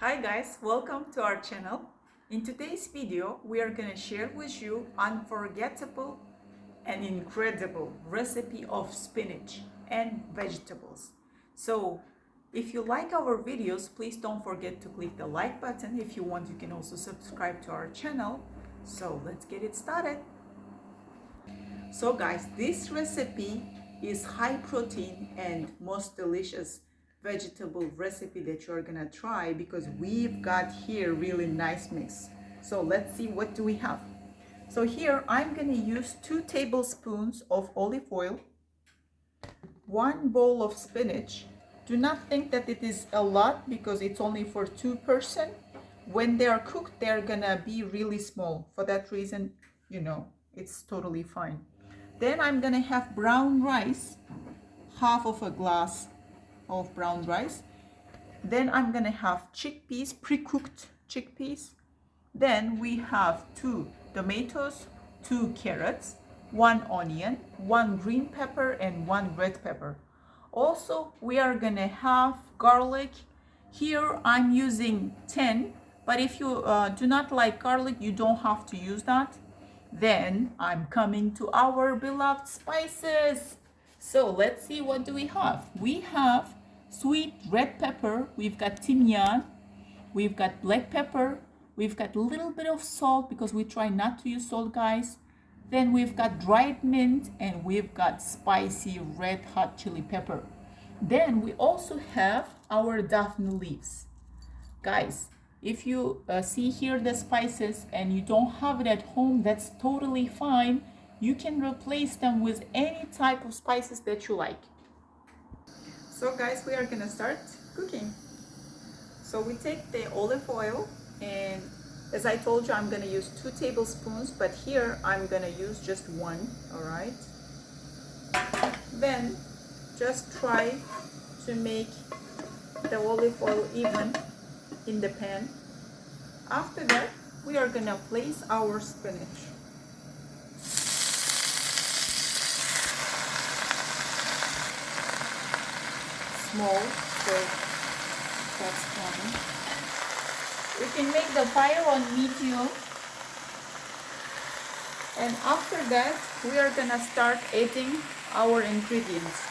Hi guys, welcome to our channel. In today's video, we are going to share with you unforgettable and incredible recipe of spinach and vegetables. So, if you like our videos, please don't forget to click the like button. If you want, you can also subscribe to our channel. So, let's get it started. So guys, this recipe is high protein and most delicious vegetable recipe that you're gonna try because we've got here really nice mix. So let's see, what do we have? So here I'm gonna use 2 tablespoons of olive oil, 1 bowl of spinach. Do not think that it is a lot because it's only for 2 person. When they are cooked, they're gonna be really small. For that reason, it's totally fine. Then I'm gonna have brown rice, half of a glass of brown rice. Then I'm gonna have chickpeas, pre-cooked chickpeas. Then we have 2 tomatoes, 2 carrots, 1 onion, 1 green pepper, and 1 red pepper. Also, we are gonna have garlic. Here I'm using 10, but if you do not like garlic, you don't have to use that. Then I'm coming to our beloved spices. So let's see, what do we have? We have sweet red pepper, we've got thymian, we've got black pepper, we've got a little bit of salt because we try not to use salt, guys. Then we've got dried mint and we've got spicy red hot chili pepper. Then we also have our daphne leaves. Guys, if you see here the spices and you don't have it at home, that's totally fine. You can replace them with any type of spices that you like. So guys, we are gonna start cooking. So we take the olive oil, and as I told you, I'm gonna use 2 tablespoons, but here I'm gonna use just 1, all right? Then just try to make the olive oil even in the pan. After that, we are gonna place our spinach. Small, so that's fine. You can make the fire on medium. And after that, we are gonna start adding our ingredients.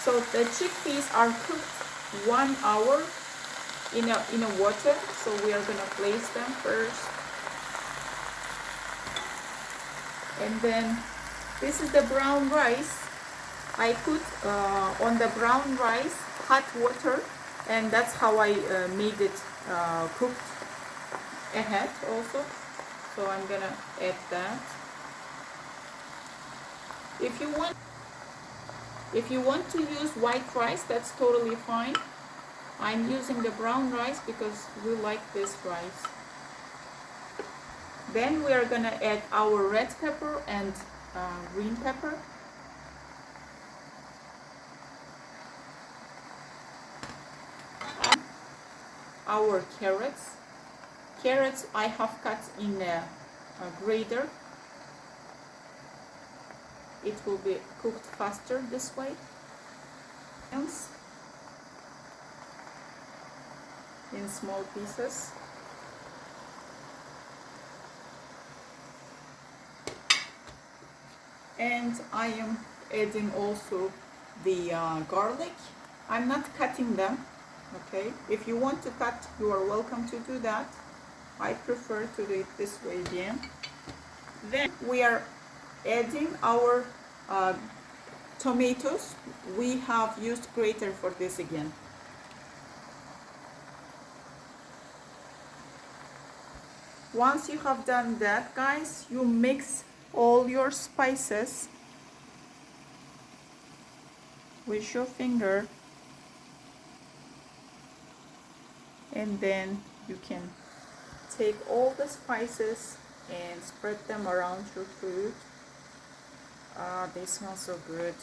So the chickpeas are cooked 1 hour in a water, so we are gonna place them first. And then this is the brown rice. I put on the brown rice hot water, and that's how I made it cooked ahead also. So I'm gonna add that. If you want to use white rice, that's totally fine. I'm using the brown rice because we like this rice. Then we are gonna add our red pepper and green pepper. Our carrots. Carrots I have cut in a grater. It will be cooked faster this way. In small pieces. And I am adding also the garlic. I'm not cutting them, okay? If you want to cut, you are welcome to do that. I prefer to do it this way again. Then we are adding our tomatoes. We have used grater for this again. Once you have done that, guys, you mix all your spices with your finger, and then you can take all the spices and spread them around your food. They smell so good.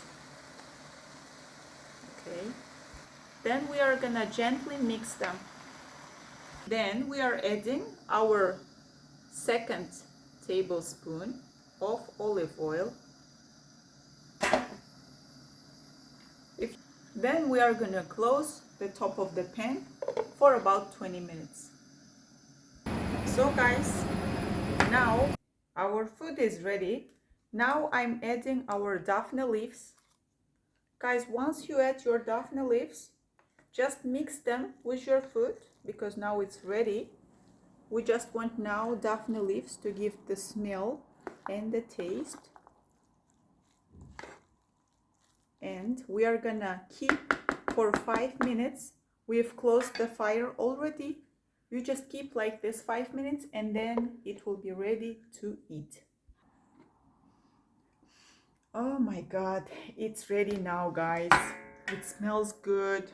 Okay, then we are gonna gently mix them. Then we are adding our 2nd tablespoon of olive oil. Then we are gonna close the top of the pan for about 20 minutes. So guys, now our food is ready. Now I'm adding our daphne leaves. Guys, once you add your daphne leaves, just mix them with your food because now it's ready. We just want now daphne leaves to give the smell and the taste. And we are gonna keep for 5 minutes. We've closed the fire already. You just keep like this 5 minutes and then it will be ready to eat. Oh my god, it's ready now, guys. It smells good.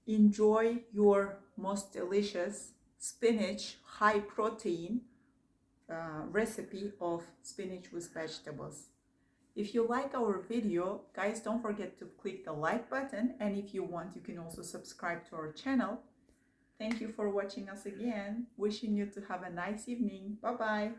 Enjoy your most delicious spinach high protein recipe of spinach with vegetables. If you like our video, guys, don't forget to click the like button, and if you want, you can also subscribe to our channel. Thank you for watching us again. Wishing you to have a nice evening. Bye bye.